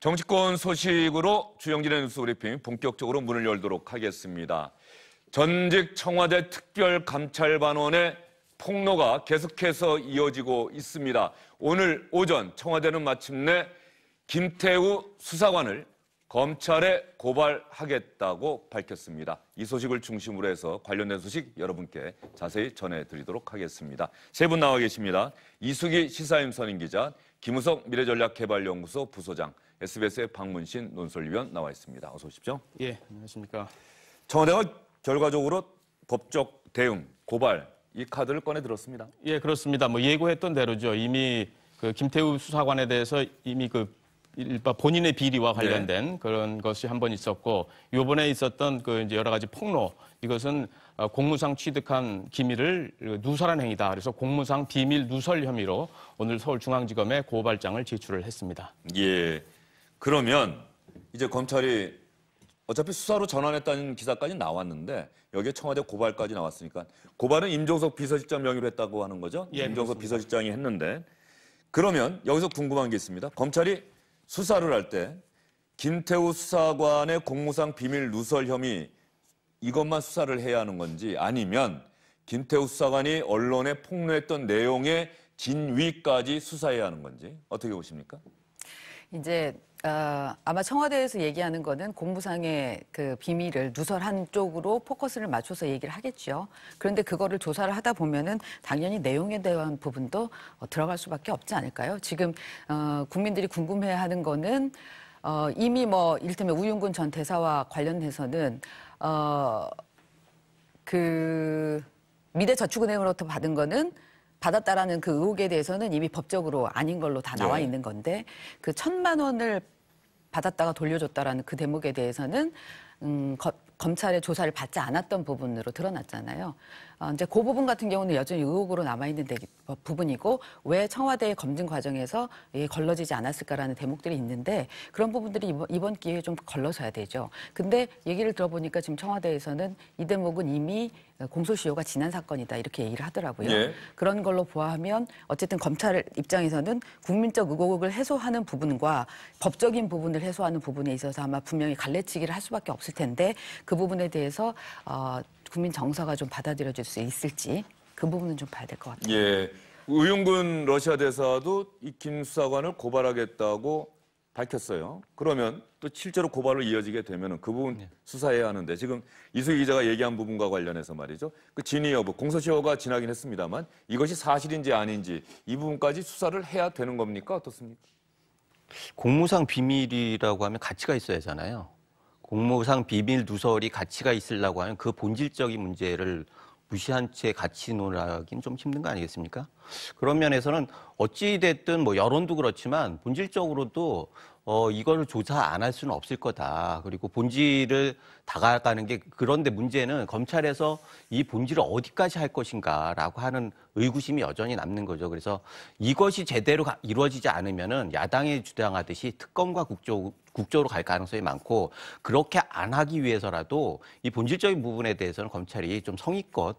정치권 소식으로 주영진의 뉴스 브리핑 본격적으로 문을 열도록 하겠습니다. 전직 청와대 특별감찰반원의 폭로가 계속해서 이어지고 있습니다. 오늘 오전 청와대는 마침내 김태우 수사관을 검찰에 고발하겠다고 밝혔습니다. 이 소식을 중심으로 해서 관련된 소식 여러분께 자세히 전해드리도록 하겠습니다. 세 분 나와 계십니다. 이수기 시사인 선임기자, 김우석 미래전략개발연구소 부소장, SBS의 박문신 논설위원 나와 있습니다. 어서 오십시오. 예, 안녕하십니까. 청와대가 결과적으로 법적 대응, 고발, 이 카드를 꺼내 들었습니다. 예, 그렇습니다. 예고했던 대로죠. 이미 그 김태우 수사관에 대해서 이미 본인의 비리와 관련된 그런 것이 한 번 있었고, 이번에 있었던 이제 여러 가지 폭로, 이것은 공무상 취득한 기밀을 누설한 행위다. 그래서 공무상 비밀 누설 혐의로 오늘 서울중앙지검에 고발장을 제출을 했습니다. 예. 그러면 이제 검찰이 어차피 수사로 전환했다는 기사까지 나왔는데 여기에 청와대 고발까지 나왔으니까 고발은 임종석 비서실장 명의로 했다고 하는 거죠? 예, 임종석 비서실장이 했는데 그러면 여기서 궁금한 게 있습니다. 검찰이 수사를 할 때 김태우 수사관의 공무상 비밀 누설 혐의 이것만 수사를 해야 하는 건지 아니면 김태우 수사관이 언론에 폭로했던 내용의 진위까지 수사해야 하는 건지 어떻게 보십니까? 이제 아마 청와대에서 얘기하는 거는 공무상의 그 비밀을 누설한 쪽으로 포커스를 맞춰서 얘기를 하겠죠. 그런데 그거를 조사를 하다 보면은 당연히 내용에 대한 부분도 들어갈 수밖에 없지 않을까요? 지금 국민들이 궁금해하는 거는 이미 이를테면 우윤근 전 대사와 관련해서는 그 미래저축은행으로부터 받은 거는 받았다라는 그 의혹에 대해서는 이미 법적으로 아닌 걸로 다 나와 있는 건데 그 1,000만 원을 받았다가 돌려줬다라는 그 대목에 대해서는 검찰의 조사를 받지 않았던 부분으로 드러났잖아요. 이제 그 부분 같은 경우는 여전히 의혹으로 남아있는 부분이고 왜 청와대의 검증 과정에서 이게 걸러지지 않았을까라는 대목들이 있는데 그런 부분들이 이번 기회에 좀 걸러져야 되죠. 근데 얘기를 들어보니까 지금 청와대에서는 이 대목은 이미 공소시효가 지난 사건이다 이렇게 얘기를 하더라고요. 예. 그런 걸로 보아하면 어쨌든 검찰 입장에서는 국민적 의혹을 해소하는 부분과 법적인 부분을 해소하는 부분에 있어서 아마 분명히 갈래치기를 할 수밖에 없을 텐데 그 부분에 대해서 국민 정서가 좀 받아들여질 수 있을지 그 부분은 좀 봐야 될 것 같아요. 예, 우윤근 러시아 대사도 이 김 수사관을 고발하겠다고 밝혔어요. 그러면 또 실제로 고발로 이어지게 되면 그 부분 수사해야 하는데 지금 이수기 기자가 얘기한 부분과 관련해서 말이죠. 그 진위 여부, 공소시효가 지나긴 했습니다만 이것이 사실인지 아닌지 이 부분까지 수사를 해야 되는 겁니까? 어떻습니까? 공무상 비밀이라고 하면 가치가 있어야 하잖아요. 공무상 비밀 누설이 가치가 있으려고 하면 그 본질적인 문제를 무시한 채 가치 논하기는 좀 힘든 거 아니겠습니까? 그런 면에서는 어찌됐든 여론도 그렇지만 본질적으로도 이거를 조사 안 할 수는 없을 거다. 그리고 본질을 다가가는 게 그런데 문제는 검찰에서 이 본질을 어디까지 할 것인가라고 하는 의구심이 여전히 남는 거죠. 그래서 이것이 제대로 이루어지지 않으면은 야당이 주장하듯이 특검과 국조로 갈 가능성이 많고 그렇게 안 하기 위해서라도 이 본질적인 부분에 대해서는 검찰이 좀 성의껏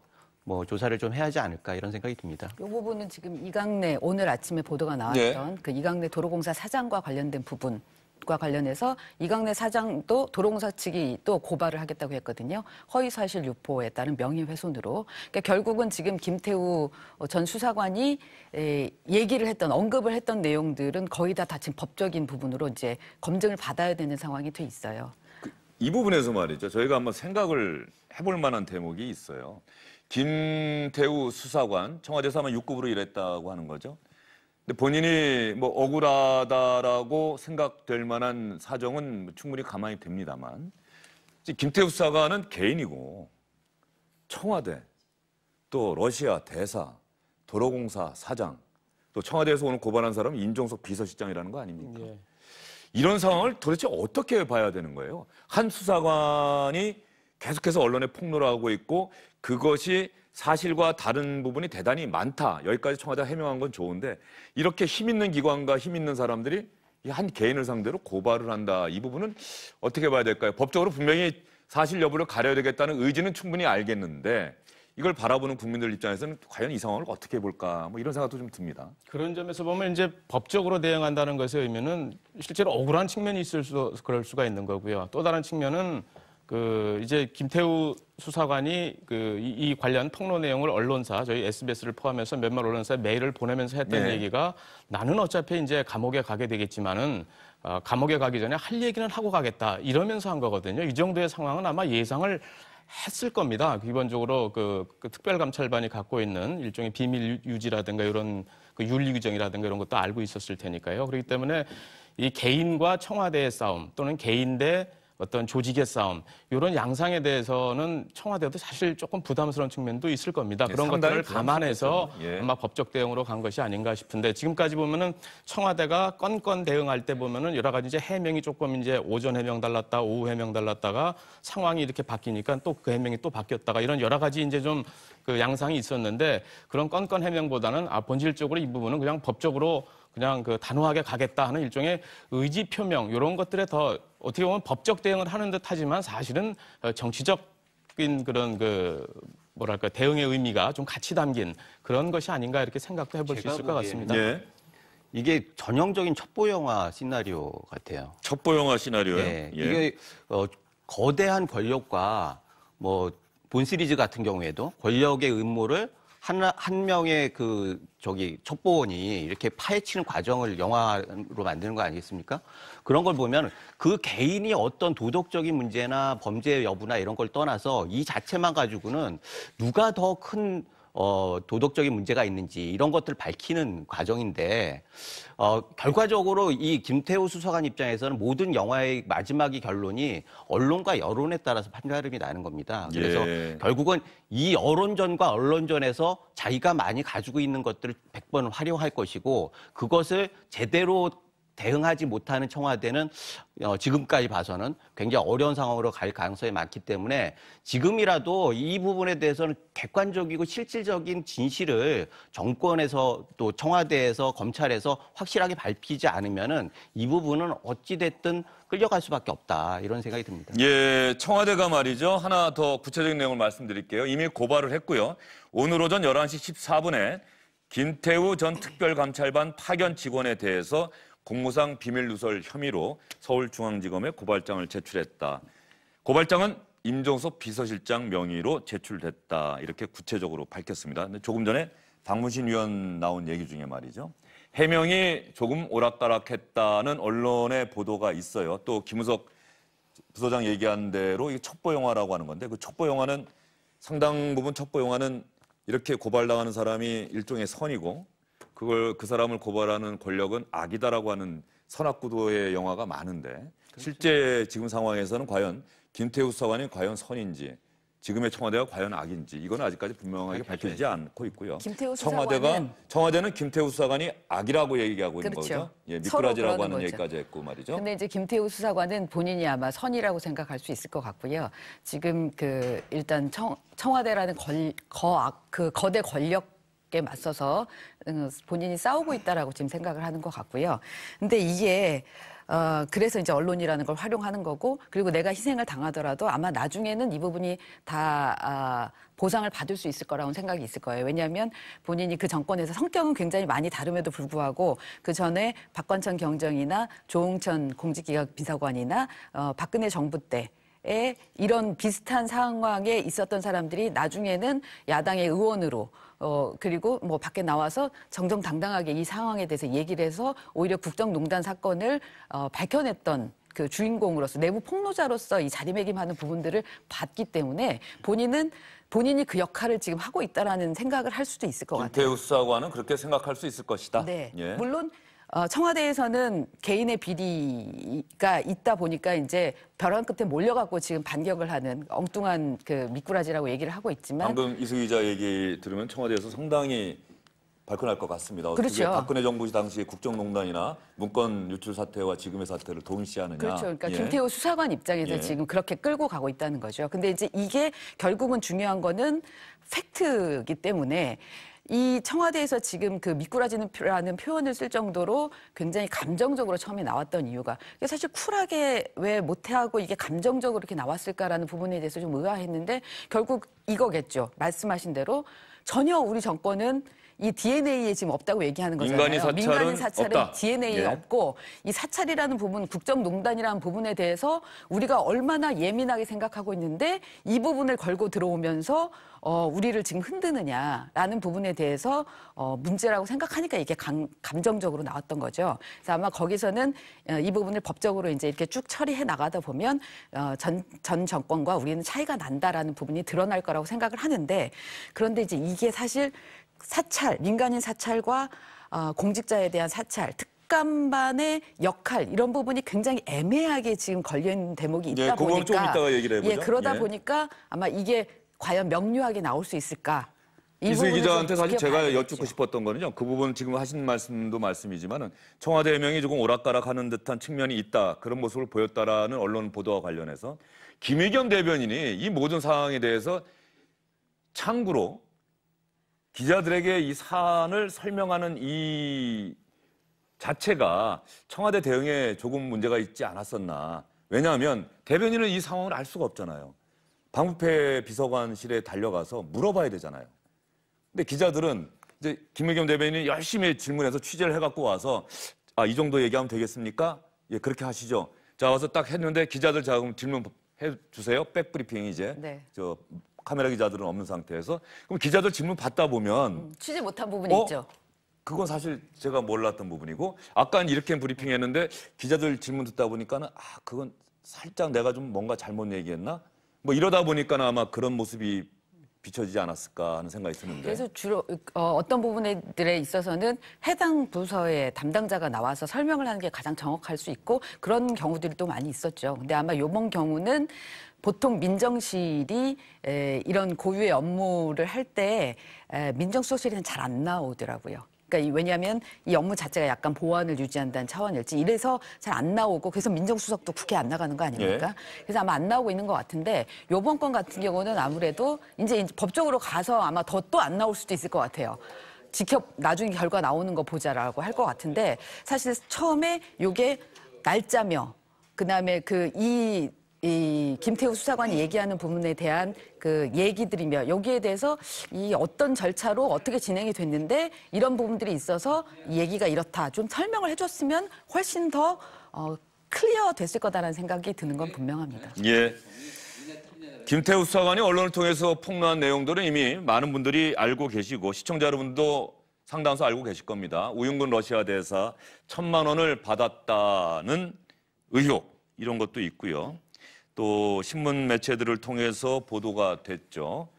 조사를 좀 해야 하지 않을까 이런 생각이 듭니다. 이 부분은 지금 이강래 오늘 아침에 보도가 나왔던 그 이강래 도로공사 사장과 관련된 부분과 관련해서 이강래 사장도 도로공사 측이 또 고발을 하겠다고 했거든요. 허위사실 유포에 따른 명예훼손으로. 그러니까 결국은 지금 김태우 전 수사관이 얘기를 했던 언급을 했던 내용들은 거의 다 지금 법적인 부분으로 이제 검증을 받아야 되는 상황이 돼 있어요. 이 부분에서 말이죠. 저희가 한번 생각을 해볼 만한 대목이 있어요. 김태우 수사관, 청와대에서 아마 6급으로 일했다고 하는 거죠. 근데 본인이 억울하다라고 생각될 만한 사정은 충분히 가만히 됩니다만 김태우 수사관은 개인이고 청와대, 또 러시아 대사, 도로공사 사장, 또 청와대에서 오늘 고발한 사람은 임종석 비서실장이라는 거 아닙니까? 예. 이런 상황을 도대체 어떻게 봐야 되는 거예요? 한 수사관이 계속해서 언론에 폭로를 하고 있고 그것이 사실과 다른 부분이 대단히 많다. 여기까지 청와대가 해명한 건 좋은데 이렇게 힘 있는 기관과 힘 있는 사람들이 한 개인을 상대로 고발을 한다. 이 부분은 어떻게 봐야 될까요? 법적으로 분명히 사실 여부를 가려야 되겠다는 의지는 충분히 알겠는데 이걸 바라보는 국민들 입장에서는 과연 이 상황을 어떻게 볼까 뭐 이런 생각도 좀 듭니다. 그런 점에서 보면 이제 법적으로 대응한다는 것의 의미는 실제로 억울한 측면이 그럴 수가 있는 거고요. 또 다른 측면은 이제 김태우 수사관이 이 관련 폭로 내용을 언론사, 저희 SBS를 포함해서 몇몇 언론사에 메일을 보내면서 했던 네. 얘기가 나는 어차피 이제 감옥에 가게 되겠지만은 감옥에 가기 전에 할 얘기는 하고 가겠다 이러면서 한 거거든요. 이 정도의 상황은 아마 예상을 했을 겁니다. 기본적으로 그 특별감찰반이 갖고 있는 일종의 비밀 유지라든가 이런 윤리 규정이라든가 이런 것도 알고 있었을 테니까요. 그렇기 때문에 이 개인과 청와대의 싸움 또는 개인 대 어떤 조직의 싸움 이런 양상에 대해서는 청와대도 사실 조금 부담스러운 측면도 있을 겁니다. 그런 것들을 감안해서 예. 아마 법적 대응으로 간 것이 아닌가 싶은데 지금까지 보면은 청와대가 건건 대응할 때 보면은 여러 가지 이제 해명이 조금 이제 오전 해명 달랐다, 오후 해명 달랐다가 상황이 이렇게 바뀌니까 또 그 해명이 또 바뀌었다가 이런 여러 가지 이제 좀 그 양상이 있었는데 그런 건건 해명보다는 본질적으로 이 부분은 그냥 법적으로 그냥 단호하게 가겠다 하는 일종의 의지 표명 이런 것들에 더 어떻게 보면 법적 대응을 하는 듯하지만 사실은 정치적인 그런 뭐랄까 대응의 의미가 좀 같이 담긴 그런 것이 아닌가 이렇게 생각도 해볼 수 있을 것 같습니다. 예. 이게 전형적인 첩보 영화 시나리오 같아요. 첩보 영화 시나리오요. 예. 예. 이게 거대한 권력과 뭐 본 시리즈 같은 경우에도 권력의 음모를 한 명의 첩보원이 이렇게 파헤치는 과정을 영화로 만드는 거 아니겠습니까? 그런 걸 보면 그 개인이 어떤 도덕적인 문제나 범죄 여부나 이런 걸 떠나서 이 자체만 가지고는 누가 더 큰 도덕적인 문제가 있는지 이런 것들을 밝히는 과정인데 결과적으로 이 김태우 수사관 입장에서는 모든 영화의 마지막의 결론이 언론과 여론에 따라서 판가름이 나는 겁니다. 그래서 예. 결국은 이 여론전과 언론전에서 자기가 많이 가지고 있는 것들을 100번 활용할 것이고 그것을 제대로 대응하지 못하는 청와대는 지금까지 봐서는 굉장히 어려운 상황으로 갈 가능성이 많기 때문에 지금이라도 이 부분에 대해서는 객관적이고 실질적인 진실을 정권에서 또 청와대에서 검찰에서 확실하게 밝히지 않으면은 이 부분은 어찌됐든 끌려갈 수밖에 없다 이런 생각이 듭니다. 예, 청와대가 말이죠. 하나 더 구체적인 내용을 말씀드릴게요. 이미 고발을 했고요. 오늘 오전 11시 14분에 김태우 전 특별감찰반 파견 직원에 대해서 공무상 비밀누설 혐의로 서울중앙지검에 고발장을 제출했다. 고발장은 임종석 비서실장 명의로 제출됐다. 이렇게 구체적으로 밝혔습니다. 근데 조금 전에 박문신 위원 나온 얘기 중에 말이죠. 해명이 조금 오락가락했다는 언론의 보도가 있어요. 또 김우석 부서장 얘기한 대로 이게 첩보 영화라고 하는 건데 그 첩보 영화는 상당 부분 첩보 영화는 이렇게 고발당하는 사람이 일종의 선이고 그 사람을 고발하는 권력은 악이다라고 하는 선악구도의 영화가 많은데 그렇죠. 실제 지금 상황에서는 과연 김태우 수사관이 과연 선인지 지금의 청와대가 과연 악인지 이건 아직까지 분명하게 밝혀지지 않고 있고요. 김태우 청와대는 김태우 수사관이 악이라고 얘기하고 있는 그렇죠. 거죠. 예, 미꾸라지라고 하는 거죠. 얘기까지 했고 말이죠. 근데 이제 김태우 수사관은 본인이 아마 선이라고 생각할 수 있을 것 같고요. 지금 일단 청와대라는 거대 권력 에 맞서서 본인이 싸우고 있다라고 지금 생각을 하는 것 같고요. 근데 이게 그래서 이제 언론이라는 걸 활용하는 거고 그리고 내가 희생을 당하더라도 아마 나중에는 이 부분이 다 보상을 받을 수 있을 거라고 생각이 있을 거예요. 왜냐하면 본인이 그 정권에서 성격은 굉장히 많이 다름에도 불구하고 그 전에 박관천 경정이나 조응천 공직기강 비서관이나 박근혜 정부 때 이런 비슷한 상황에 있었던 사람들이 나중에는 야당의 의원으로 그리고 뭐 밖에 나와서 정정당당하게 이 상황에 대해서 얘기를 해서 오히려 국정농단 사건을 밝혀냈던 그 주인공으로서 내부 폭로자로서 이 자리매김하는 부분들을 봤기 때문에 본인이 그 역할을 지금 하고 있다라는 생각을 할 수도 있을 것 같아요. 김태우 수사관은 그렇게 생각할 수 있을 것이다. 네. 예. 물론 청와대에서는 개인의 비리가 있다 보니까 이제 벼랑 끝에 몰려갖고 지금 반격을 하는 엉뚱한 미꾸라지라고 얘기를 하고 있지만 방금 이수 기자 얘기 들으면 청와대에서 상당히 발끈할 것 같습니다. 어떻게 그렇죠. 박근혜 정부 당시 국정농단이나 문건 유출 사태와 지금의 사태를 동시하느냐. 그렇죠. 그러니까 예. 김태우 수사관 입장에서 예. 지금 그렇게 끌고 가고 있다는 거죠. 근데 이제 이게 결국은 중요한 거는 팩트이기 때문에 이 청와대에서 지금 그 미꾸라지라는 표현을 쓸 정도로 굉장히 감정적으로 처음에 나왔던 이유가 사실 쿨하게 왜 못하고 이게 감정적으로 이렇게 나왔을까라는 부분에 대해서 좀 의아했는데 결국 이거겠죠. 말씀하신 대로 전혀 우리 정권은 이 DNA에 지금 없다고 얘기하는 거잖아요. 민간인 사찰은 없다. DNA에 예. 없고 이 사찰이라는 부분, 국정농단이라는 부분에 대해서 우리가 얼마나 예민하게 생각하고 있는데 이 부분을 걸고 들어오면서 우리를 지금 흔드느냐라는 부분에 대해서 문제라고 생각하니까 이게 감정적으로 나왔던 거죠. 그래서 아마 거기서는 이 부분을 법적으로 이제 이렇게 쭉 처리해 나가다 보면 전 정권과 우리는 차이가 난다라는 부분이 드러날 거라고 생각을 하는데 그런데 이제 이게 사실 사찰, 민간인 사찰과 공직자에 대한 사찰, 특감반의 역할 이런 부분이 굉장히 애매하게 지금 걸려있는 대목이 있다 예, 보니까 좀 이따가 얘기를 해보죠. 예, 그러다 예. 보니까 아마 이게 과연 명료하게 나올 수 있을까? 이 이수희 부분을 기자한테 좀 사실 제가 지켜봐야겠죠. 여쭙고 싶었던 거는요. 그 부분 지금 하신 말씀도 말씀이지만은 청와대 해명이 조금 오락가락하는 듯한 측면이 있다. 그런 모습을 보였다라는 언론 보도와 관련해서 김의겸 대변인이 이 모든 상황에 대해서 창구로 기자들에게 이 사안을 설명하는 이 자체가 청와대 대응에 조금 문제가 있지 않았었나. 왜냐하면 대변인은 이 상황을 알 수가 없잖아요. 방부패 비서관실에 달려가서 물어봐야 되잖아요. 근데 기자들은 이제 김의겸 대변인이 열심히 질문해서 취재를 해갖고 와서 이 정도 얘기하면 되겠습니까? 예, 그렇게 하시죠. 자, 와서 딱 했는데 기자들 자, 그럼 질문 해주세요. 백브리핑 이제. 네. 저 카메라 기자들은 없는 상태에서. 그럼 기자들 질문 받다 보면 취재 못한 부분이 있죠. 그건 사실 제가 몰랐던 부분이고 아까 이렇게 브리핑했는데 기자들 질문 듣다 보니까는 그건 살짝 내가 좀 뭔가 잘못 얘기했나? 뭐 이러다 보니까 아마 그런 모습이 비춰지지 않았을까 하는 생각이 드는데. 그래서 주로 어떤 부분들에 있어서는 해당 부서의 담당자가 나와서 설명을 하는 게 가장 정확할 수 있고 그런 경우들이 또 많이 있었죠. 근데 아마 이번 경우는 보통 민정실이 이런 고유의 업무를 할 때 민정수석실에는 잘 안 나오더라고요. 그러니까 왜냐하면 이 업무 자체가 약간 보안을 유지한다는 차원일지 이래서 잘 안 나오고 그래서 민정수석도 국회에 안 나가는 거 아닙니까? 예. 그래서 아마 안 나오고 있는 것 같은데 이번 건 같은 경우는 아무래도 이제 법적으로 가서 아마 더 또 안 나올 수도 있을 것 같아요. 나중에 결과 나오는 거 보자라고 할 것 같은데 사실 처음에 이게 날짜며 그다음에 이 김태우 수사관이 얘기하는 부분에 대한 그 얘기들이며 여기에 대해서 이 어떤 절차로 어떻게 진행이 됐는데 이런 부분들이 있어서 이 얘기가 이렇다. 좀 설명을 해줬으면 훨씬 더 클리어 됐을 거다라는 생각이 드는 건 분명합니다. 예. 김태우 수사관이 언론을 통해서 폭로한 내용들은 이미 많은 분들이 알고 계시고 시청자 여러분도 상당수 알고 계실 겁니다. 우윤근 러시아 대사 1,000만 원을 받았다는 의혹 이런 것도 있고요. 또 신문 매체들을 통해서 보도가 됐죠.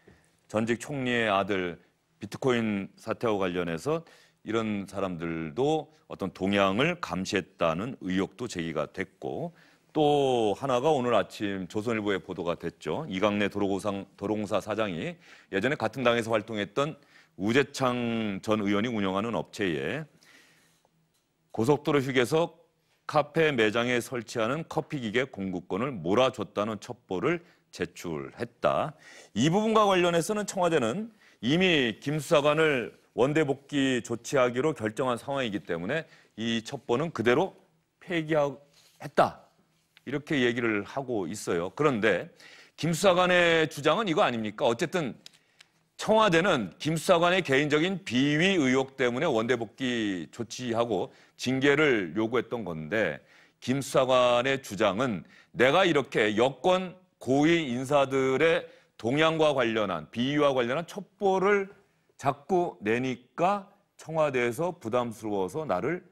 전직 총리의 아들 비트코인 사태와 관련해서 이런 사람들도 어떤 동향을 감시했다는 의혹도 제기가 됐고 또 하나가 오늘 아침 조선일보에 보도가 됐죠. 이강래 도로공사 사장이 예전에 같은 당에서 활동했던 우재창 전 의원이 운영하는 업체에 고속도로 휴게소 카페 매장에 설치하는 커피기계 공급권을 몰아줬다는 첩보를 제출했다. 이 부분과 관련해서는 청와대는 이미 김 수사관을 원대 복귀 조치하기로 결정한 상황이기 때문에 이 첩보는 그대로 폐기했다. 이렇게 얘기를 하고 있어요. 그런데 김 수사관의 주장은 이거 아닙니까? 어쨌든 청와대는 김 수사관의 개인적인 비위 의혹 때문에 원대 복귀 조치하고 징계를 요구했던 건데 김 수사관의 주장은 내가 이렇게 여권 고위 인사들의 동향과 관련한 비위와 관련한 첩보를 자꾸 내니까 청와대에서 부담스러워서 나를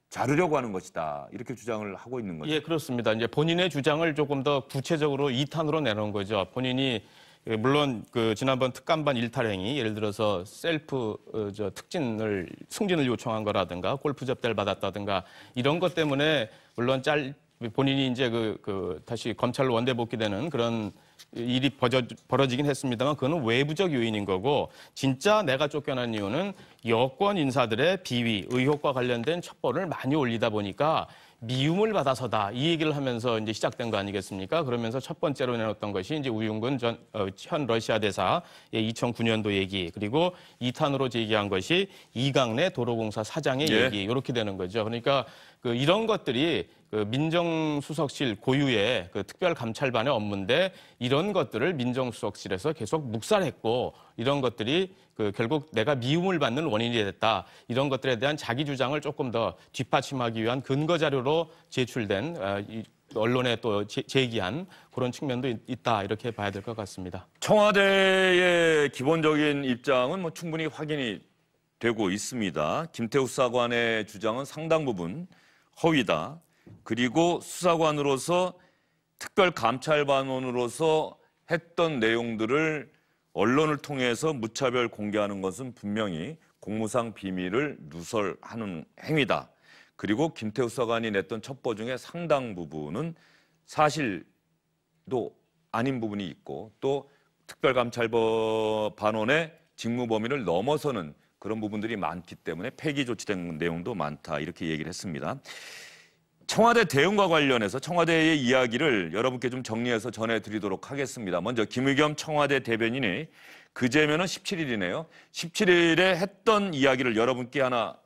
자르려고 하는 것이다. 이렇게 주장을 하고 있는 거죠. 예, 그렇습니다. 이제 본인의 주장을 조금 더 구체적으로 2탄으로 내놓은 거죠. 본인이 물론 그 지난번 특감반 일탈행위 예를 들어서 셀프 승진을 요청한 거라든가 골프 접대를 받았다든가 이런 것 때문에 물론 본인이 이제 다시 검찰로 원대 복귀되는 그런 일이 벌어지긴 했습니다만 그거는 외부적 요인인 거고 진짜 내가 쫓겨난 이유는 여권 인사들의 비위, 의혹과 관련된 첩보를 많이 올리다 보니까 미움을 받아서다 이 얘기를 하면서 이제 시작된 거 아니겠습니까? 그러면서 첫 번째로 내놓았던 것이 이제 우윤근 현 러시아 대사의 2009년도 얘기, 그리고 2탄으로 제기한 것이 이강래 도로공사 사장의 얘기, 이렇게 되는 거죠. 그러니까 이런 것들이 민정수석실 고유의 특별감찰반의 업무인데 이런 것들을 민정수석실에서 계속 묵살했고, 이런 것들이 결국 내가 미움을 받는 원인이 됐다, 이런 것들에 대한 자기 주장을 조금 더 뒷받침하기 위한 근거 자료로 제출된 언론에 또 제기한 그런 측면도 있다, 이렇게 봐야 될 것 같습니다. 청와대의 기본적인 입장은 뭐 충분히 확인이 되고 있습니다. 김태우 수사관의 주장은 상당 부분 허위다. 그리고 수사관으로서 특별감찰반원으로서 했던 내용들을 언론을 통해서 무차별 공개하는 것은 분명히 공무상 비밀을 누설하는 행위다. 그리고 김태우 수사관이 냈던 첩보 중에 상당 부분은 사실도 아닌 부분이 있고, 또 특별감찰반원의 직무 범위를 넘어서는 그런 부분들이 많기 때문에 폐기 조치된 내용도 많다, 이렇게 얘기를 했습니다. 청와대 대응과 관련해서 청와대의 이야기를 여러분께 좀 정리해서 전해드리도록 하겠습니다. 먼저 김의겸 청와대 대변인이 그제면은 17일이네요. 17일에 했던 이야기를 여러분께 하나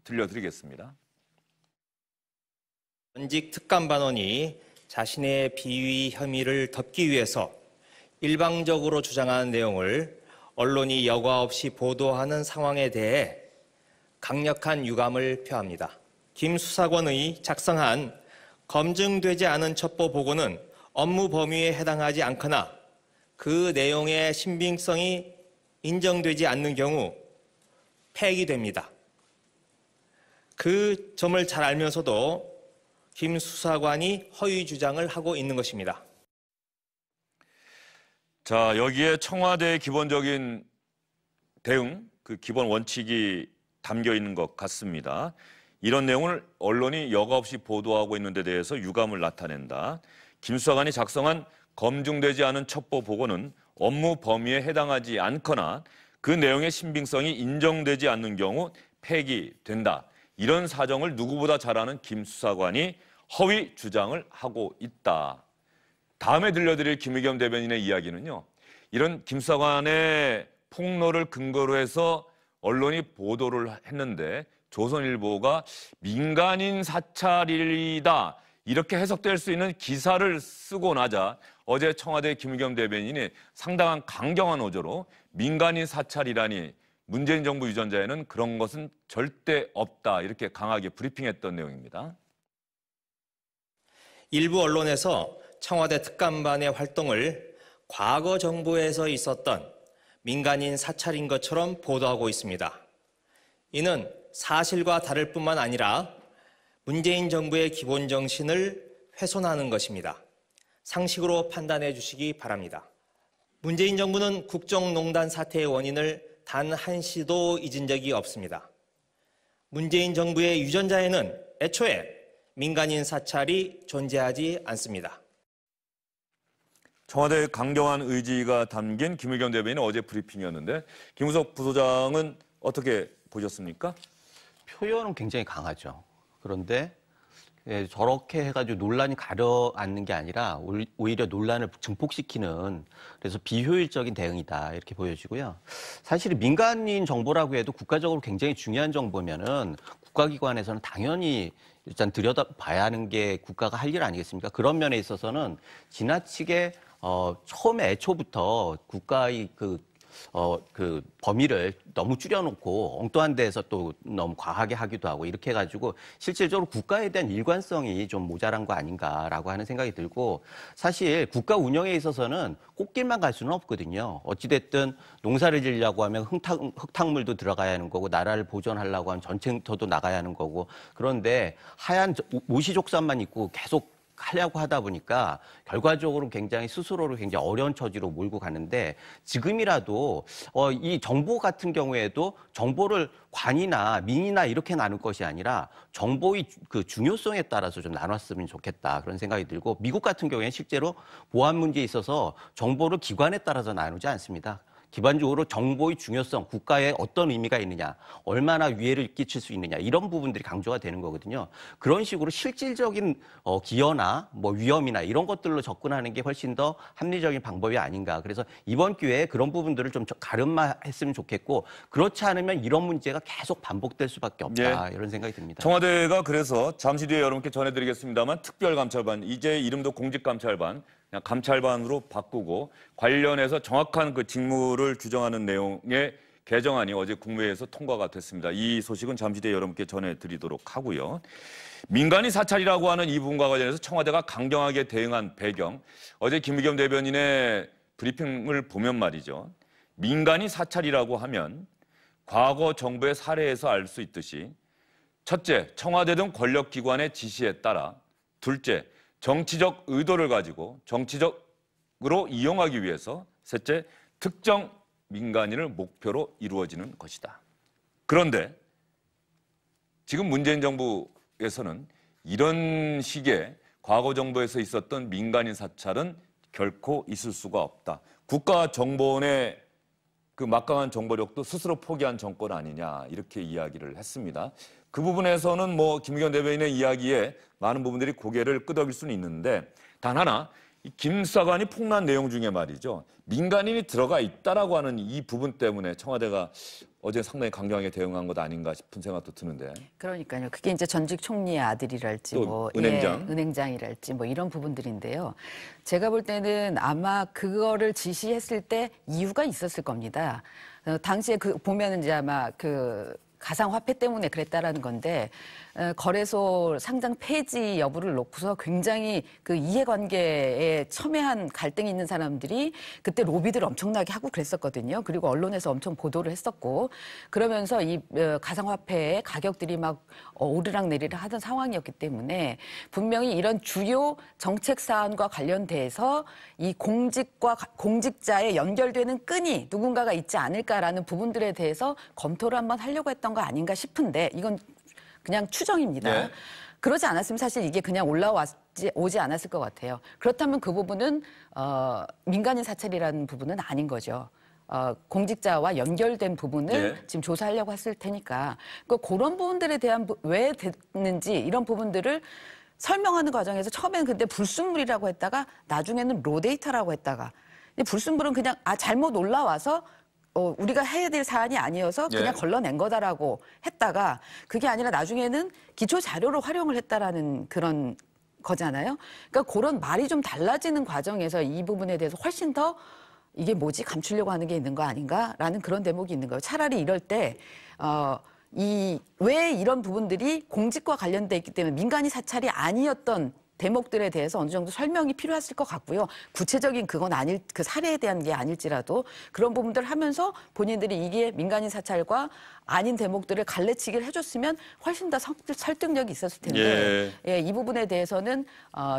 들려드리겠습니다. 전직 특감반원이 자신의 비위 혐의를 덮기 위해서 일방적으로 주장하는 내용을 언론이 여과 없이 보도하는 상황에 대해 강력한 유감을 표합니다. 김 수사관의 작성한 검증되지 않은 첩보 보고는 업무 범위에 해당하지 않거나 그 내용의 신빙성이 인정되지 않는 경우 폐기됩니다. 그 점을 잘 알면서도 김 수사관이 허위 주장을 하고 있는 것입니다. 자, 여기에 청와대의 기본적인 대응, 그 기본 원칙이 담겨 있는 것 같습니다. 이런 내용을 언론이 여과 없이 보도하고 있는 데 대해서 유감을 나타낸다. 김 수사관이 작성한 검증되지 않은 첩보 보고는 업무 범위에 해당하지 않거나 그 내용의 신빙성이 인정되지 않는 경우 폐기된다. 이런 사정을 누구보다 잘 아는 김 수사관이 허위 주장을 하고 있다. 다음에 들려드릴 김의겸 대변인의 이야기는요, 이런 김 수사관의 폭로를 근거로 해서 언론이 보도를 했는데 조선일보가 민간인 사찰이다, 이렇게 해석될 수 있는 기사를 쓰고 나자 어제 청와대 김의겸 대변인이 상당한 강경한 어조로 민간인 사찰이라니, 문재인 정부 유전자에는 그런 것은 절대 없다, 이렇게 강하게 브리핑했던 내용입니다. 일부 언론에서 청와대 특감반의 활동을 과거 정부에서 있었던 민간인 사찰인 것처럼 보도하고 있습니다. 이는 사실과 다를 뿐만 아니라 문재인 정부의 기본 정신을 훼손하는 것입니다. 상식으로 판단해 주시기 바랍니다. 문재인 정부는 국정농단 사태의 원인을 단 한시도 잊은 적이 없습니다. 문재인 정부의 유전자에는 애초에 민간인 사찰이 존재하지 않습니다. 청와대의 강경한 의지가 담긴 김의겸 대변인의 어제 브리핑이었는데, 김우석 부소장은 어떻게 보셨습니까? 표현은 굉장히 강하죠. 그런데 저렇게 해가지고 논란이 가려앉는 게 아니라 오히려 논란을 증폭시키는, 그래서 비효율적인 대응이다, 이렇게 보여지고요. 사실 민간인 정보라고 해도 국가적으로 굉장히 중요한 정보면은 국가기관에서는 당연히 일단 들여다봐야 하는 게 국가가 할 일 아니겠습니까? 그런 면에 있어서는 지나치게 처음에 애초부터 국가의 그 범위를 너무 줄여놓고 엉뚱한 데에서 또 너무 과하게 하기도 하고, 이렇게 해가지고 실질적으로 국가에 대한 일관성이 좀 모자란 거 아닌가라고 하는 생각이 들고, 사실 국가 운영에 있어서는 꽃길만 갈 수는 없거든요. 어찌됐든 농사를 지으려고 하면 흙탕물도 들어가야 하는 거고, 나라를 보존하려고 하면 전쟁터도 나가야 하는 거고, 그런데 하얀 모시족산만 입고 계속 하려고 하다 보니까 결과적으로 굉장히 스스로를 굉장히 어려운 처지로 몰고 가는데, 지금이라도 이 정보 같은 경우에도 정보를 관이나 민이나 이렇게 나눌 것이 아니라 정보의 그 중요성에 따라서 좀 나눴으면 좋겠다, 그런 생각이 들고, 미국 같은 경우에는 실제로 보안 문제에 있어서 정보를 기관에 따라서 나누지 않습니다. 기본적으로 정보의 중요성, 국가에 어떤 의미가 있느냐, 얼마나 위해를 끼칠 수 있느냐 이런 부분들이 강조가 되는 거거든요. 그런 식으로 실질적인 기여나 뭐 위험이나 이런 것들로 접근하는 게 훨씬 더 합리적인 방법이 아닌가. 그래서 이번 기회에 그런 부분들을 좀 가름화했으면 좋겠고 그렇지 않으면 이런 문제가 계속 반복될 수밖에 없다. 이런 생각이 듭니다. 청와대가 그래서 잠시 뒤에 여러분께 전해드리겠습니다만 특별감찰반, 이제 이름도 공직감찰반, 그냥 감찰반으로 바꾸고 관련해서 정확한 그 직무를 규정하는 내용의 개정안이 어제 국무회의에서 통과가 됐습니다. 이 소식은 잠시 뒤에 여러분께 전해드리도록 하고요. 민간인 사찰이라고 하는 이 부분과 관련해서 청와대가 강경하게 대응한 배경, 어제 김의겸 대변인의 브리핑을 보면 말이죠. 민간인 사찰이라고 하면 과거 정부의 사례에서 알 수 있듯이 첫째, 청와대 등 권력기관의 지시에 따라, 둘째, 정치적 의도를 가지고 정치적으로 이용하기 위해서, 셋째, 특정 민간인을 목표로 이루어지는 것이다. 그런데 지금 문재인 정부에서는 이런 식의 과거 정부에서 있었던 민간인 사찰은 결코 있을 수가 없다. 국가정보원의 그 막강한 정보력도 스스로 포기한 정권 아니냐 이렇게 이야기를 했습니다. 그 부분에서는 뭐 김의겸 대변인의 이야기에 많은 부분들이 고개를 끄덕일 수는 있는데 단 하나 이 김 수사관이 폭로한 내용 중에 말이죠. 민간인이 들어가 있다라고 하는 이 부분 때문에 청와대가 어제 상당히 강경하게 대응한 것 아닌가 싶은 생각도 드는데. 그러니까요. 그게 이제 전직 총리의 아들이랄지 또 뭐 은행장. 은행장이랄지 뭐 이런 부분들인데요. 제가 볼 때는 아마 그거를 지시했을 때 이유가 있었을 겁니다. 당시에 그 보면은 이제 아마 그 가상화폐 때문에 그랬다라는 건데 거래소 상장 폐지 여부를 놓고서 굉장히 그 이해관계에 첨예한 갈등이 있는 사람들이 그때 로비들 엄청나게 하고 그랬었거든요. 그리고 언론에서 엄청 보도를 했었고 그러면서 이 가상화폐의 가격들이 막 오르락내리락 하던 상황이었기 때문에 분명히 이런 주요 정책 사안과 관련돼서 이 공직자에 연결되는 끈이 누군가가 있지 않을까라는 부분들에 대해서 검토를 한번 하려고 했던 거 아닌가 싶은데 이건 그냥 추정입니다. 네. 그러지 않았으면 사실 이게 그냥 오지 않았을 것 같아요. 그렇다면 그 부분은 민간인 사찰이라는 부분은 아닌 거죠. 공직자와 연결된 부분을 네. 지금 조사하려고 했을 테니까 그런 부분들에 대한 왜 됐는지 이런 부분들을 설명하는 과정에서 처음에는 근데 불순물이라고 했다가 나중에는 로데이터라고 했다가 불순물은 그냥 잘못 올라와서 우리가 해야 될 사안이 아니어서 그냥 예. 걸러낸 거다라고 했다가 그게 아니라 나중에는 기초 자료로 활용을 했다라는 그런 거잖아요. 그러니까 그런 말이 좀 달라지는 과정에서 이 부분에 대해서 훨씬 더 이게 뭐지 감추려고 하는 게 있는 거 아닌가라는 그런 대목이 있는 거예요. 차라리 이럴 때 왜 이런 부분들이 공직과 관련돼 있기 때문에 민간인 사찰이 아니었던 대목들에 대해서 어느 정도 설명이 필요했을 것 같고요. 구체적인 그건 그 사례에 대한 게 아닐지라도 그런 부분들을 하면서 본인들이 이게 민간인 사찰과 아닌 대목들을 갈래치기를 해줬으면 훨씬 더 설득력이 있었을 텐데 이 부분에 대해서는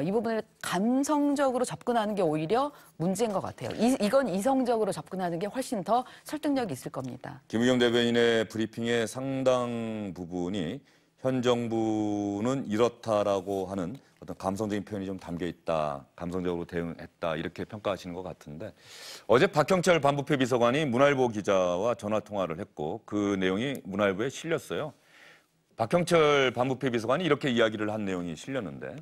이 부분에 감성적으로 접근하는 게 오히려 문제인 것 같아요. 이건 이성적으로 접근하는 게 훨씬 더 설득력이 있을 겁니다. 김의겸 대변인의 브리핑의 상당 부분이 현 정부는 이렇다라고 하는 어떤 감성적인 표현이 좀 담겨 있다, 감성적으로 대응했다 이렇게 평가하시는 것 같은데 어제 박형철 반부패 비서관이 문화일보 기자와 전화 통화를 했고 그 내용이 문화일보에 실렸어요. 박형철 반부패 비서관이 이렇게 이야기를 한 내용이 실렸는데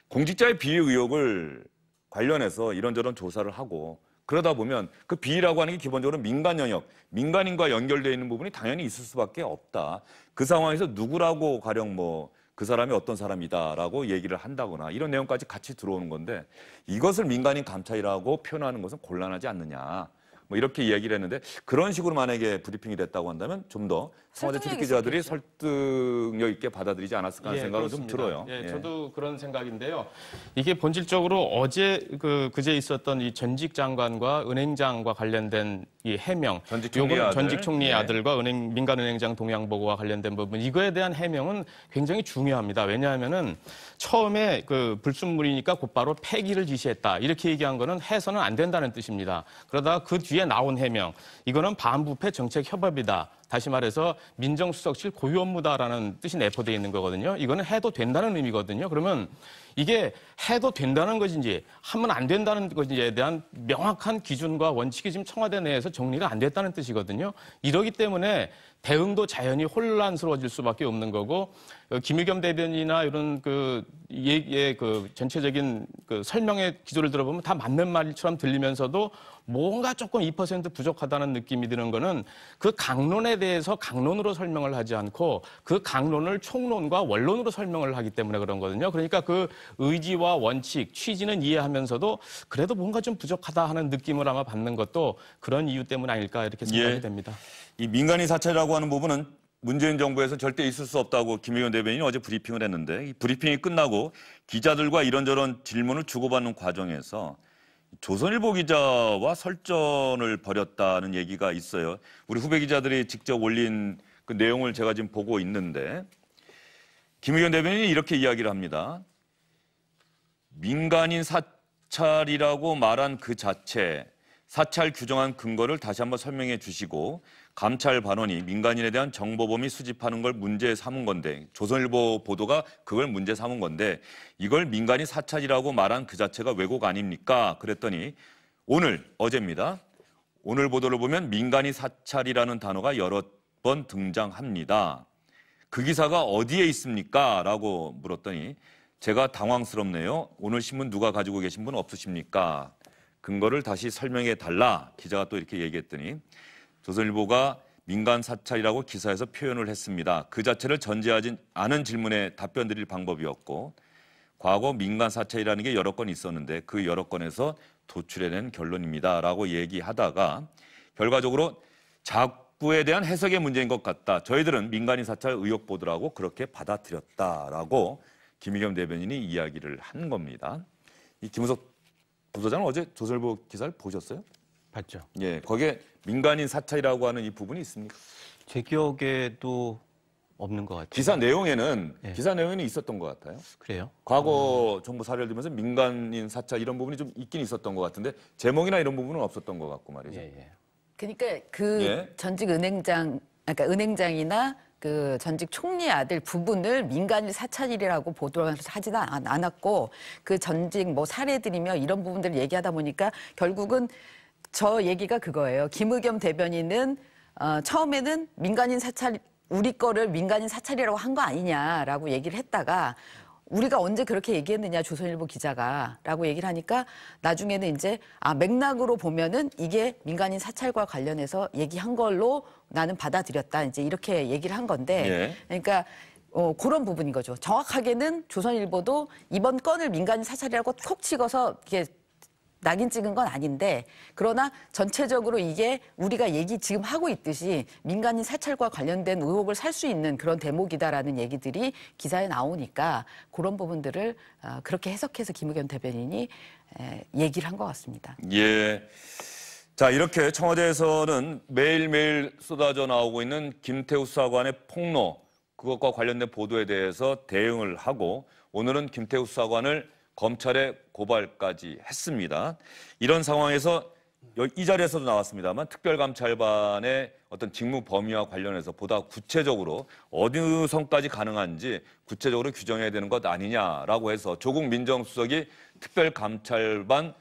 공직자의 비위 의혹을 관련해서 이런저런 조사를 하고 그러다 보면 그 비위라고 하는 게 기본적으로 민간 영역, 민간인과 연결되어 있는 부분이 당연히 있을 수밖에 없다. 그 상황에서 누구라고 가령 그 사람이 어떤 사람이다라고 얘기를 한다거나 이런 내용까지 같이 들어오는 건데 이것을 민간인 감찰이라고 표현하는 것은 곤란하지 않느냐. 이렇게 이야기를 했는데 그런 식으로 만약에 브리핑이 됐다고 한다면 좀 더 청와대 출입 기자들이 설득력 있게 받아들이지 않았을까 하는 생각은 좀 들어요. 저도 그런 생각인데요. 이게 본질적으로 어제 그제 있었던 이 전직 장관과 은행장과 관련된 이 해명, 전직 총리의 아들과 민간은행장 동양보고와 관련된 부분 이거에 대한 해명은 굉장히 중요합니다. 왜냐하면은 처음에 그 불순물이니까 곧바로 폐기를 지시했다 이렇게 얘기한 거는 해서는 안 된다는 뜻입니다. 그러다가 그 뒤에 나온 해명 이거는 반부패 정책 협업이다. 다시 말해서 민정수석실 고유 업무다라는 뜻이 내포되어 있는 거거든요. 이거는 해도 된다는 의미거든요. 그러면 이게 해도 된다는 것인지 하면 안 된다는 것인지에 대한 명확한 기준과 원칙이 지금 청와대 내에서 정리가 안 됐다는 뜻이거든요. 이러기 때문에 대응도 자연히 혼란스러워질 수밖에 없는 거고 김의겸 대변인이나 이런 그 전체적인 그 설명의 기조를 들어보면 다 맞는 말처럼 들리면서도 뭔가 조금 2% 부족하다는 느낌이 드는 거는 그 강론에 대해서 강론으로 설명을 하지 않고 그 강론을 총론과 원론으로 설명을 하기 때문에 그런 거거든요. 그러니까 그 의지와 원칙, 취지는 이해하면서도 그래도 뭔가 좀 부족하다 하는 느낌을 아마 받는 것도 그런 이유 때문 아닐까 이렇게 생각이 됩니다. 이 민간인 사찰이라고 하는 부분은 문재인 정부에서 절대 있을 수 없다고 김의겸 대변인이 어제 브리핑을 했는데 이 브리핑이 끝나고 기자들과 이런저런 질문을 주고받는 과정에서 조선일보 기자와 설전을 벌였다는 얘기가 있어요. 우리 후배 기자들이 직접 올린 그 내용을 제가 지금 보고 있는데 김의겸 대변인이 이렇게 이야기를 합니다. 민간인 사찰이라고 말한 그 자체, 사찰 규정한 근거를 다시 한번 설명해 주시고 감찰 반원이 민간인에 대한 정보범위 수집하는 걸 문제 삼은 건데 조선일보 보도가 그걸 문제 삼은 건데 이걸 민간인 사찰이라고 말한 그 자체가 왜곡 아닙니까? 그랬더니 어제입니다. 오늘 보도를 보면 민간인 사찰이라는 단어가 여러 번 등장합니다. 그 기사가 어디에 있습니까? 라고 물었더니 제가 당황스럽네요. 오늘 신문 누가 가지고 계신 분 없으십니까? 근거를 다시 설명해 달라. 기자가 또 이렇게 얘기했더니 조선일보가 민간 사찰이라고 기사에서 표현을 했습니다. 그 자체를 전제하지 않은 질문에 답변 드릴 방법이었고 과거 민간 사찰이라는 게 여러 건 있었는데 그 여러 건에서 도출해낸 결론입니다. 라고 얘기하다가 결과적으로 작부에 대한 해석의 문제인 것 같다. 저희들은 민간인 사찰 의혹 보도라고 그렇게 받아들였다라고 김의겸 대변인이 이야기를 한 겁니다. 이 김우석 부소장은 어제 조선일보 기사를 보셨어요? 봤죠. 예, 거기에 민간인 사찰이라고 하는 이 부분이 있습니까? 제 기억에도 없는 것 같아요. 기사 내용에는 예. 기사 내용에는 있었던 것 같아요. 그래요? 과거 정부 사례를 들면서 민간인 사찰 이런 부분이 좀 있긴 있었던 것 같은데 제목이나 이런 부분은 없었던 것 같고 말이죠. 예. 그러니까 그 예. 전직 그러니까 은행장이나 그 전직 총리 아들 부분을 민간인 사찰이라고 보도를 하지는 않았고 그 전직 뭐 사례들이며 이런 부분들을 얘기하다 보니까 결국은 저 얘기가 그거예요. 김의겸 대변인은 처음에는 민간인 사찰 우리 거를 민간인 사찰이라고 한 거 아니냐라고 얘기를 했다가 우리가 언제 그렇게 얘기했느냐 조선일보 기자가라고 얘기를 하니까 나중에는 이제 맥락으로 보면은 이게 민간인 사찰과 관련해서 얘기한 걸로 나는 받아들였다 이제 이렇게 얘기를 한 건데 예. 그러니까 그런 부분인 거죠. 정확하게는 조선일보도 이번 건을 민간인 사찰이라고 콕 찍어서 이게 낙인 찍은 건 아닌데 그러나 전체적으로 이게 우리가 얘기 지금 하고 있듯이 민간인 사찰과 관련된 의혹을 살 수 있는 그런 대목이다라는 얘기들이 기사에 나오니까 그런 부분들을 그렇게 해석해서 김의겸 대변인이 얘기를 한 것 같습니다. 예. 자, 이렇게 청와대에서는 매일매일 쏟아져 나오고 있는 김태우 수사관의 폭로, 그것과 관련된 보도에 대해서 대응을 하고 오늘은 김태우 수사관을 검찰에 고발까지 했습니다. 이런 상황에서 이 자리에서도 나왔습니다만 특별감찰반의 어떤 직무 범위와 관련해서 보다 구체적으로 어느 선까지 가능한지 구체적으로 규정해야 되는 것 아니냐라고 해서 조국 민정수석이 특별감찰반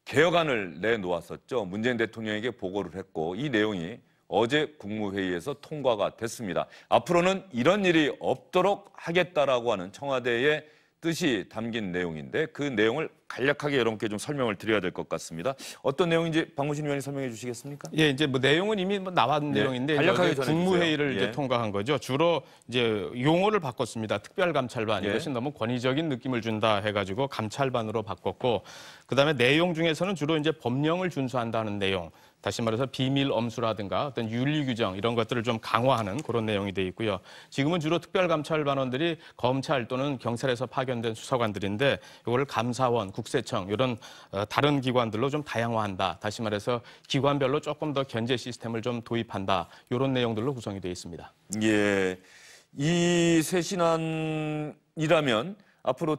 개혁안을 내놓았었죠. 문재인 대통령에게 보고를 했고 이 내용이 어제 국무회의에서 통과가 됐습니다. 앞으로는 이런 일이 없도록 하겠다라고 하는 청와대의 뜻이 담긴 내용인데 그 내용을 간략하게 여러분께 좀 설명을 드려야 될 것 같습니다. 어떤 내용인지 박문신 의원이 설명해 주시겠습니까? 예, 이제 뭐 내용은 이미 나왔는 내용인데 간략하게 이제 국무회의를 전해주세요. 이제 통과한 거죠. 주로 이제 용어를 바꿨습니다. 특별감찰반 이것이 너무 권위적인 느낌을 준다 해가지고 감찰반으로 바꿨고 그다음에 내용 중에서는 주로 이제 법령을 준수한다는 내용. 다시 말해서 비밀 엄수라든가 어떤 윤리 규정 이런 것들을 좀 강화하는 그런 내용이 돼 있고요. 지금은 주로 특별감찰반원들이 검찰 또는 경찰에서 파견된 수사관들인데 이거를 감사원, 국세청 이런 다른 기관들로 좀 다양화한다. 다시 말해서 기관별로 조금 더 견제 시스템을 좀 도입한다. 이런 내용들로 구성이 되어 있습니다. 예, 이 쇄신안이라면 앞으로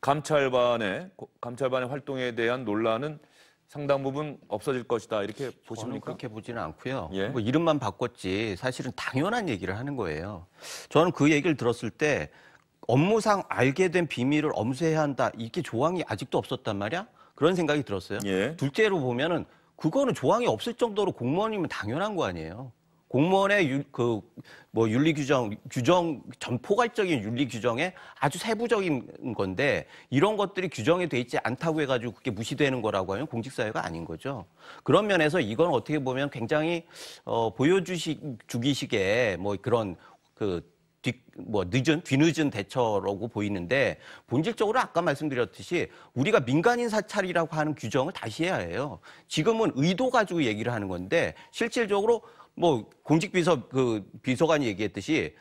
감찰반의 활동에 대한 논란은 상당 부분 없어질 것이다 이렇게 저는 보십니까? 그렇게 보지는 않고요. 예. 뭐 이름만 바꿨지 사실은 당연한 얘기를 하는 거예요. 저는 그 얘기를 들었을 때 업무상 알게 된 비밀을 엄수해야 한다. 이게 조항이 아직도 없었단 말이야? 그런 생각이 들었어요. 예. 둘째로 보면은 그거는 조항이 없을 정도로 공무원이면 당연한 거 아니에요. 공무원의 윤리 규정 전 포괄적인 윤리 규정에 아주 세부적인 건데 이런 것들이 규정이 돼 있지 않다고 해가지고 그게 무시되는 거라고 하면 공직사회가 아닌 거죠. 그런 면에서 이건 어떻게 보면 굉장히 보여주기식의 뭐 그런 뒤늦은 대처라고 보이는데 본질적으로 아까 말씀드렸듯이 우리가 민간인 사찰이라고 하는 규정을 다시 해야 해요. 지금은 의도 가지고 얘기를 하는 건데 실질적으로 뭐 비서관이 얘기했듯이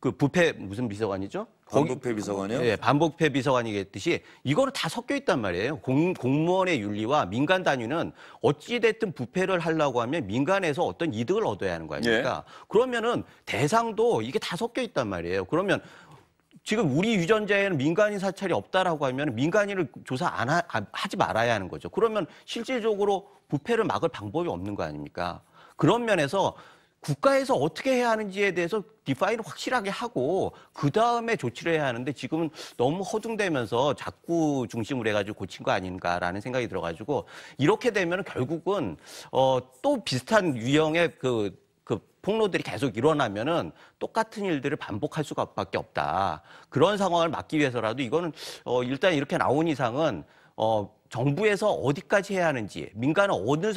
그 부패 무슨 비서관이죠? 반부패 비서관이요? 네, 반부패 비서관이 얘기했듯이 이거는 다 섞여 있단 말이에요. 공무원의 윤리와 민간 단위는 어찌됐든 부패를 하려고 하면 민간에서 어떤 이득을 얻어야 하는 거 아닙니까? 예. 그러면은 대상도 이게 다 섞여 있단 말이에요. 그러면 지금 우리 유전자에는 민간인 사찰이 없다라고 하면 민간인을 조사 하지 말아야 하는 거죠. 그러면 실질적으로 부패를 막을 방법이 없는 거 아닙니까? 그런 면에서 국가에서 어떻게 해야 하는지에 대해서 디파인을 확실하게 하고 그 다음에 조치를 해야 하는데 지금은 너무 허둥대면서 자꾸 중심으로 해가지고 고친 거 아닌가라는 생각이 들어가지고 이렇게 되면 결국은 또 비슷한 유형의 그 폭로들이 계속 일어나면은 똑같은 일들을 반복할 수밖에 없다. 그런 상황을 막기 위해서라도 이거는 일단 이렇게 나온 이상은 정부에서 어디까지 해야 하는지, 민간은 어느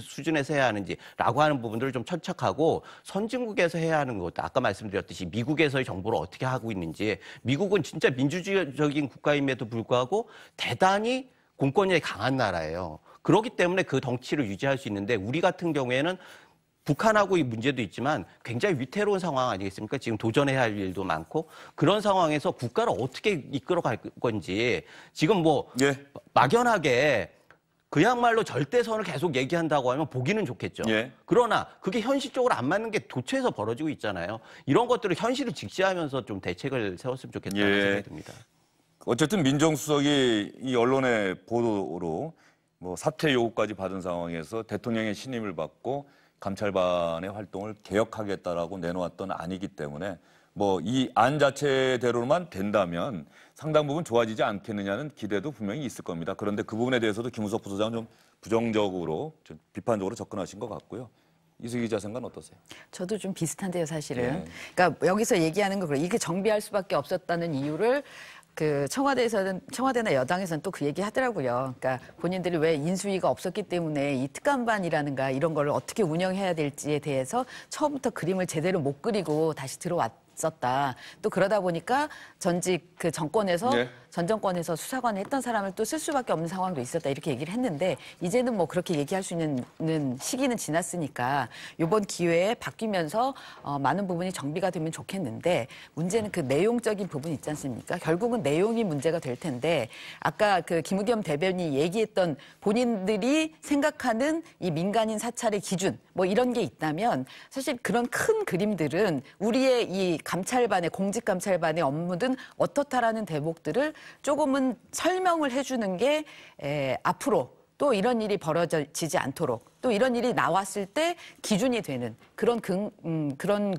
수준에서 해야 하는지라고 하는 부분들을 좀 천착하고 선진국에서 해야 하는 것도 아까 말씀드렸듯이 미국에서의 정보를 어떻게 하고 있는지 미국은 진짜 민주주의적인 국가임에도 불구하고 대단히 공권력이 강한 나라예요. 그렇기 때문에 그 덩치를 유지할 수 있는데 우리 같은 경우에는 북한하고의 문제도 있지만 굉장히 위태로운 상황 아니겠습니까? 지금 도전해야 할 일도 많고 그런 상황에서 국가를 어떻게 이끌어갈 건지 지금 예. 막연하게 그야말로 절대선을 계속 얘기한다고 하면 보기는 좋겠죠. 예. 그러나 그게 현실적으로 안 맞는 게 도처에서 벌어지고 있잖아요. 이런 것들을 현실을 직시하면서 좀 대책을 세웠으면 좋겠다는 예. 생각이 듭니다. 어쨌든 민정수석이 이 언론의 보도로 사퇴 요구까지 받은 상황에서 대통령의 신임을 받고 감찰반의 활동을 개혁하겠다라고 내놓았던 안이기 때문에 이 안 자체대로만 된다면 상당 부분 좋아지지 않겠느냐는 기대도 분명히 있을 겁니다. 그런데 그 부분에 대해서도 김우석 부소장은 좀 부정적으로, 좀 비판적으로 접근하신 것 같고요. 이수기 기자 생각은 어떠세요? 저도 좀 비슷한데요, 사실은. 예. 그러니까 여기서 얘기하는 거 이게 정비할 수밖에 없었다는 이유를 청와대나 여당에서는 또 그 얘기 하더라고요. 그러니까 본인들이 왜 인수위가 없었기 때문에 이 특감반이라는가 이런 걸 어떻게 운영해야 될지에 대해서 처음부터 그림을 제대로 못 그리고 다시 들어왔었다. 또 그러다 보니까 전직 그 정권에서 네. 전 정권에서 수사관을 했던 사람을 또 쓸 수밖에 없는 상황도 있었다 이렇게 얘기를 했는데 이제는 그렇게 얘기할 수 있는 시기는 지났으니까 이번 기회에 바뀌면서 많은 부분이 정비가 되면 좋겠는데 문제는 그 내용적인 부분 있지 않습니까? 결국은 내용이 문제가 될 텐데 아까 그 김의겸 대변인이 얘기했던 본인들이 생각하는 이 민간인 사찰의 기준 이런 게 있다면 사실 그런 큰 그림들은 우리의 이 감찰반의 공직감찰반의 업무든 어떻다라는 대목들을 조금은 설명을 해주는 게 앞으로 또 이런 일이 벌어지지 않도록 또 이런 일이 나왔을 때 기준이 되는 그런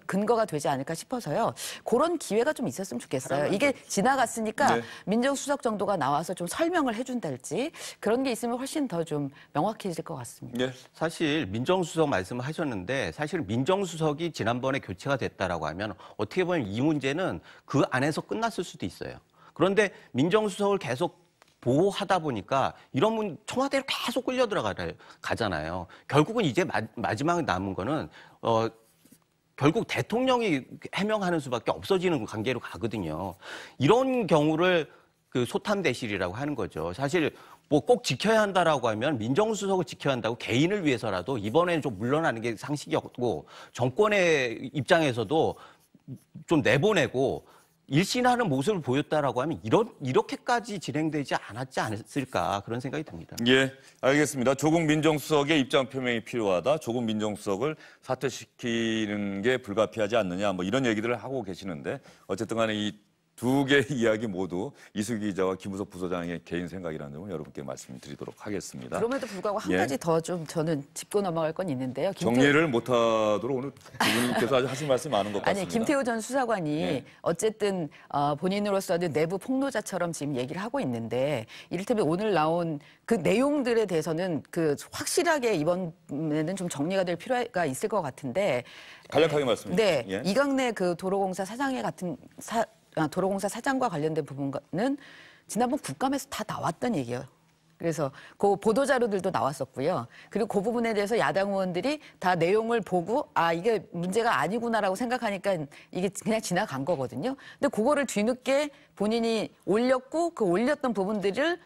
근거가 되지 않을까 싶어서요. 그런 기회가 좀 있었으면 좋겠어요. 이게 지나갔으니까 네. 민정수석 정도가 나와서 좀 설명을 해준달지 그런 게 있으면 훨씬 더 좀 명확해질 것 같습니다. 예. 사실 민정수석 말씀을 하셨는데 사실 민정수석이 지난번에 교체가 됐다라고 하면 어떻게 보면 이 문제는 그 안에서 끝났을 수도 있어요. 그런데 민정수석을 계속 보호하다 보니까 이런 청와대로 계속 끌려 들어가잖아요. 결국은 이제 마지막에 남은 거는 결국 대통령이 해명하는 수밖에 없어지는 관계로 가거든요. 이런 경우를 그 소탐대실이라고 하는 거죠. 사실 꼭 지켜야 한다라고 하면 민정수석을 지켜야 한다고 개인을 위해서라도 이번에는 좀 물러나는 게 상식이었고 정권의 입장에서도 좀 내보내고 일신하는 모습을 보였다라고 하면 이렇게까지 진행되지 않았지 않았을까 그런 생각이 듭니다. 예, 알겠습니다. 조국 민정수석의 입장 표명이 필요하다. 조국 민정수석을 사퇴시키는 게 불가피하지 않느냐 이런 얘기들을 하고 계시는데 어쨌든 간에 이 두 개의 이야기 모두 이수기 기자와 김우석 부소장의 개인 생각이라는 점을 여러분께 말씀드리도록 하겠습니다. 그럼에도 불구하고 한 예. 가지 더 좀 저는 짚고 넘어갈 건 있는데요. 정리를 못하도록 오늘 두 분께서 아주 하신 말씀이 많은 것 같습니다. 아니 김태우 전 수사관이 네. 어쨌든 본인으로서는 내부 폭로자처럼 지금 얘기를 하고 있는데 이를테면 오늘 나온 그 내용들에 대해서는 그 확실하게 이번에는 좀 정리가 될 필요가 있을 것 같은데 간략하게 말씀해 네, 주시죠. 예. 이강래 그 도로공사 사장의 같은 도로공사 사장과 관련된 부분은 지난번 국감에서 다 나왔던 얘기예요. 그래서 그 보도 자료들도 나왔었고요. 그리고 그 부분에 대해서 야당 의원들이 다 내용을 보고 아 이게 문제가 아니구나라고 생각하니까 이게 그냥 지나간 거거든요. 근데 그거를 뒤늦게 본인이 올렸고 그 올렸던 부분들을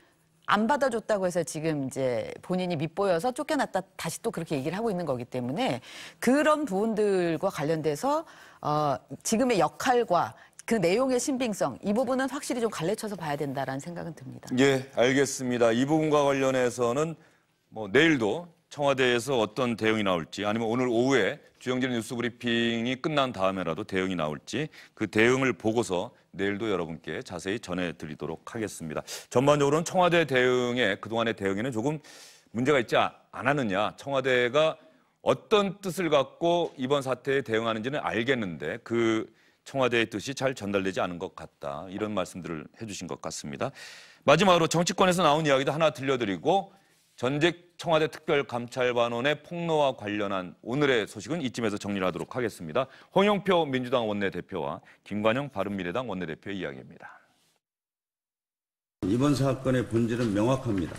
안 받아줬다고 해서 지금 이제 본인이 밉보여서 쫓겨났다 다시 또 그렇게 얘기를 하고 있는 거기 때문에 그런 부분들과 관련돼서 지금의 역할과 그 내용의 신빙성 이 부분은 확실히 좀 갈라쳐서 봐야 된다라는 생각은 듭니다. 예, 알겠습니다. 이 부분과 관련해서는 뭐 내일도 청와대에서 어떤 대응이 나올지 아니면 오늘 오후에 주영진 뉴스 브리핑이 끝난 다음에라도 대응이 나올지 그 대응을 보고서 내일도 여러분께 자세히 전해드리도록 하겠습니다. 전반적으로는 청와대 대응에 그동안의 대응에는 조금 문제가 있지 않았느냐. 청와대가 어떤 뜻을 갖고 이번 사태에 대응하는지는 알겠는데 그 청와대의 뜻이 잘 전달되지 않은 것 같다. 이런 말씀들을 해주신 것 같습니다. 마지막으로 정치권에서 나온 이야기도 하나 들려드리고 전직 청와대 특별감찰반원의 폭로와 관련한 오늘의 소식은 이쯤에서 정리를 하도록 하겠습니다. 홍영표 민주당 원내대표와 김관영 바른미래당 원내대표의 이야기입니다. 이번 사건의 본질은 명확합니다.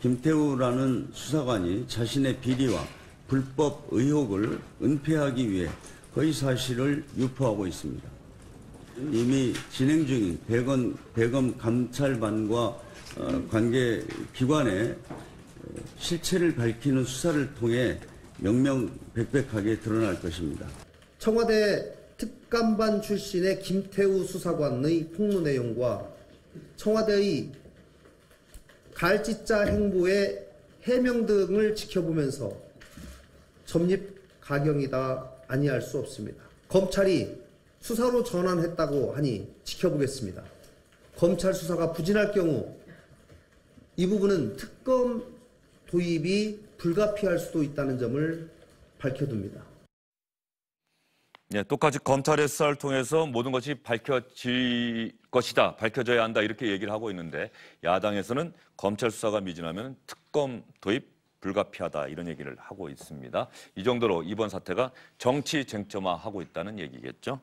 김태우라는 수사관이 자신의 비리와 불법 의혹을 은폐하기 위해 거의 사실을 유포하고 있습니다. 이미 진행 중인 대검 감찰반과 관계 기관의 실체를 밝히는 수사를 통해 명명백백하게 드러날 것입니다. 청와대 특감반 출신의 김태우 수사관의 폭로 내용과 청와대의 갈짓자 행보의 해명 등을 지켜보면서 점립가경이다 아니할 수 없습니다. 검찰이 수사로 전환했다고 하니 지켜보겠습니다. 검찰 수사가 부진할 경우 이 부분은 특검 도입이 불가피할 수도 있다는 점을 밝혀둡니다. 네, 똑같이 검찰의 수사를 통해서 모든 것이 밝혀질 것이다, 밝혀져야 한다 이렇게 얘기를 하고 있는데 야당에서는 검찰 수사가 미진하면 특검 도입 불가피하다 이런 얘기를 하고 있습니다. 이 정도로 이번 사태가 정치 쟁점화하고 있다는 얘기겠죠.